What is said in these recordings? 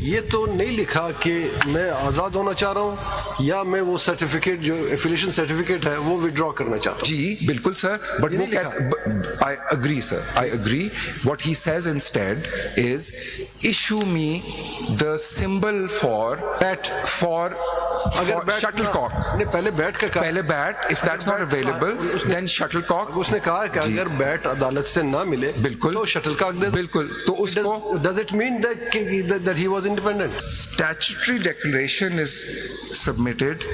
ये तो नहीं लिखा कि मैं आज़ाद होना चाह रहा हूँ या मैं वो सर्टिफिकेट जो एफिलिएशन सर्टिफिकेट है वो विड्रॉ करना चाहता हूँ। जी बिल्कुल सर, बट वो I agree sir, I agree. What he says instead is issue me the symbol for shuttlecock. नहीं, पहले बैट का पहले bat, if that's not available, then shuttlecock. उसने कहा कि अगर बैट अदालत से ना मिले बिल्कुल तो शटलकॉक दे। बिल्कुल, तो उसको does it mean that he was independent? Statutory declaration is submitted,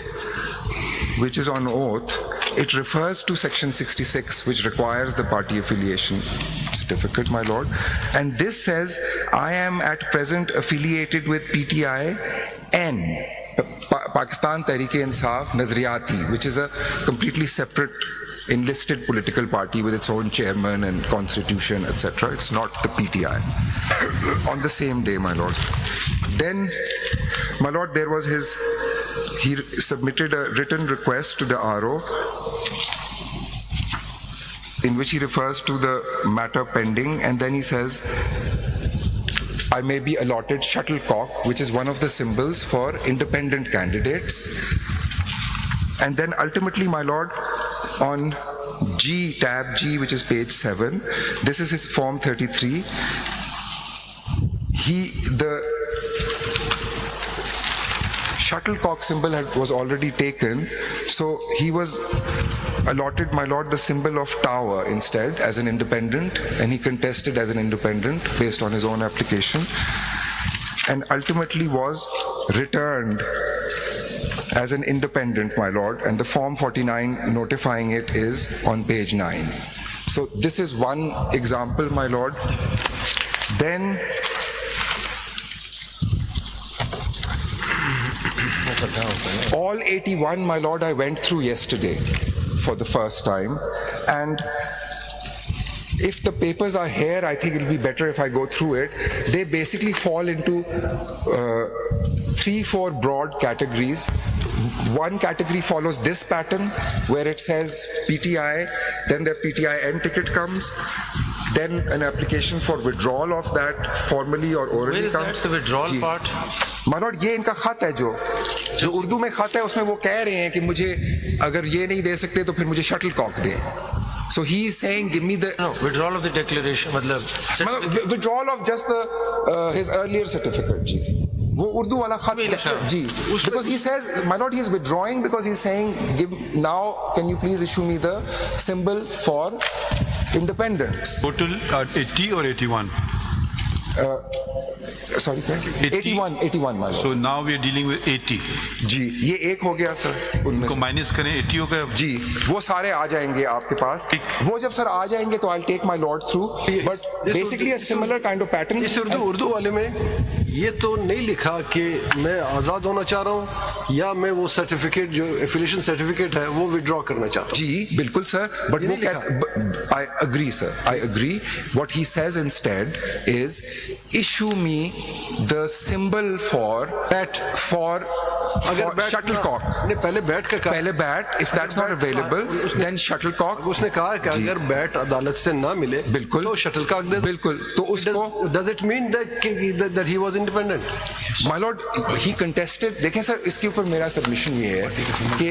which is on oath. It refers to section 66, which requires the party affiliation certificate, my lord. And this says, I am at present affiliated with PTI N, Pakistan Tehreek-e-Insaf Nazriyati, which is a completely separate enlisted political party with its own chairman and constitution, etc. It's not the PTI. On the same day, my lord. Then, my lord, there was he submitted a written request to the RO in which he refers to the matter pending, and then he says, I may be allotted shuttlecock, which is one of the symbols for independent candidates. And then ultimately, my lord, on G, tab G, which is page 7, this is his form 33. The shuttlecock symbol was already taken, so he was allotted, my lord, the symbol of tower instead as an independent, and he contested as an independent based on his own application, and ultimately was returned as an independent, my lord, and the form 49 notifying it is on page 9. So this is one example, my lord. Then all 81, my lord, I went through yesterday for the first time, and if the papers are here, I think it'll be better if I go through it. They basically fall into 3-4 broad categories. One category follows this pattern where it says PTI, then the PTI-N ticket comes, then an application for withdrawal of that formally or orally comes. Where is that, the withdrawal part? My lord, ये इनका खत है जो उर्दू में खत है, उसमें वो कह रहे हैं कि मुझे अगर ये नहीं दे सकते तो फिर मुझे शटलकॉक दें. So he is saying, give me the withdrawal of the declaration, withdrawal of just his earlier certificate, जी. वो उर्दू वाला खत जी, because he says, my lord, he is withdrawing because he is saying, now can you please issue me the symbol for independence. Total 80 or 81? Sorry, 81, my lord. So now we are dealing with 80. जी, ये एक हो गया sir, उनमें को minus करें 80 हो गया जी, वो सारे आ जाएंगे आपके पास. वो जब सर आ जाएंगे तो I'll take my lord through, but basically a similar kind of pattern. इस उर्दू वाले में ये तो नहीं लिखा कि मैं आज़ाद होना चाह रहा हूँ या मैं वो सर्टिफिकेट जो एफिलिएशन सर्टिफिकेट है वो विड्रॉ करना चाहता हूँ. जी बिल्कुल सर, but वो I agree sir, I agree. What he says instead is issue me the symbol for shuttlecock. नहीं, पहले बैट का पहले bat, if that's not available, then shuttlecock. उसने कहा कि अगर बैट अदालत से ना मिले बिल्कुल तो शटलकॉक दे. बिल्कुल, तो उसको does it mean that he was independent? My lord, he contested. देखें सर, इसके ऊपर मेरा सबमिशन ये है कि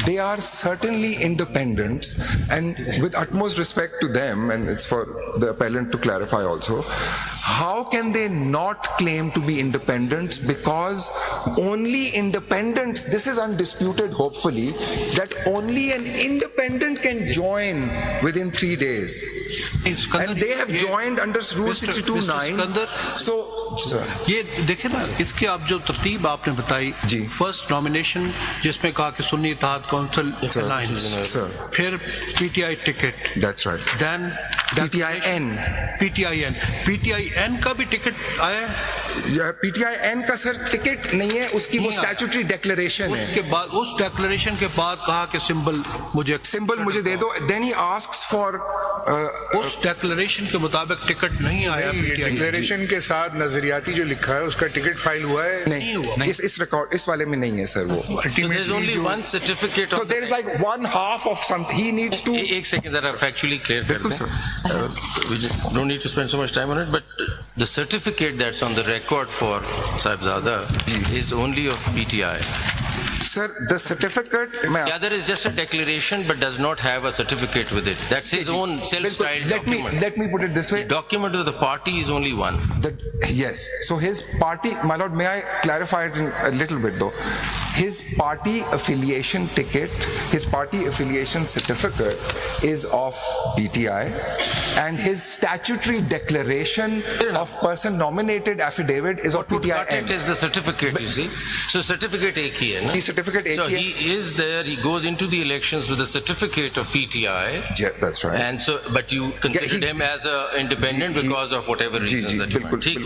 they are certainly independents, and with utmost respect to them, and it's for the appellant to clarify also, how can they not claim to be independents? Because only independents, this is undisputed hopefully, that only an independent can join within 3 days. And they have joined under Rule 62(9). So, sir. ये देखे ना, इसके आप जो तरतीब आपने बताई, first nomination जिसमें कहा कि सुन्नी इत्तेहाद काउंसिल अलायंस, फिर PTI ticket, that's right, then PTIN का भी टिकट आया है. PTIN का सर टिकट नहीं है, उसकी वो स्टैट्यूटरी डिक्लेरेशन है. उसके बाद, उस डिक्लेरेशन के बाद कहा कि सिंबल मुझे दे दो. Then he asks for उस डिक्लेरेशन के मुताबिक टिकट नहीं आया. डिक्लेरेशन के साथ नजरियाती जो लिखा है उसका टिकट फाइल हुआ है? नहीं हुआ. इस रिकॉर्ड इस वाले में नहीं है सर वो. So there's only one certificate. So there is like 1/2 of something. He needs to. एक सेकंड जरा factually clear कर दें. We don't need to spend so much time on it, but The certificate that's on the record for Sahibzada is only of PTI. Sir, the certificate. The other is just a declaration but does not have a certificate with it. That's his own self-styled document. Let me put it this way. The document of the party is only one. Yes. So his party, my lord, may I clarify it in a little bit though? His party affiliation ticket, his party affiliation certificate is of PTI, and his statutory declaration of person nominated affidavit is of What would cut PTI. it is the certificate, you see. So certificate ek hi hai na? The certificate एक So ही है. he is there, he goes into the elections with a certificate of PTI. Yeah, that's right. And so, but you considered he- him as a independent because of whatever ji reasons ji that you बिल्कुल might. ठीक हो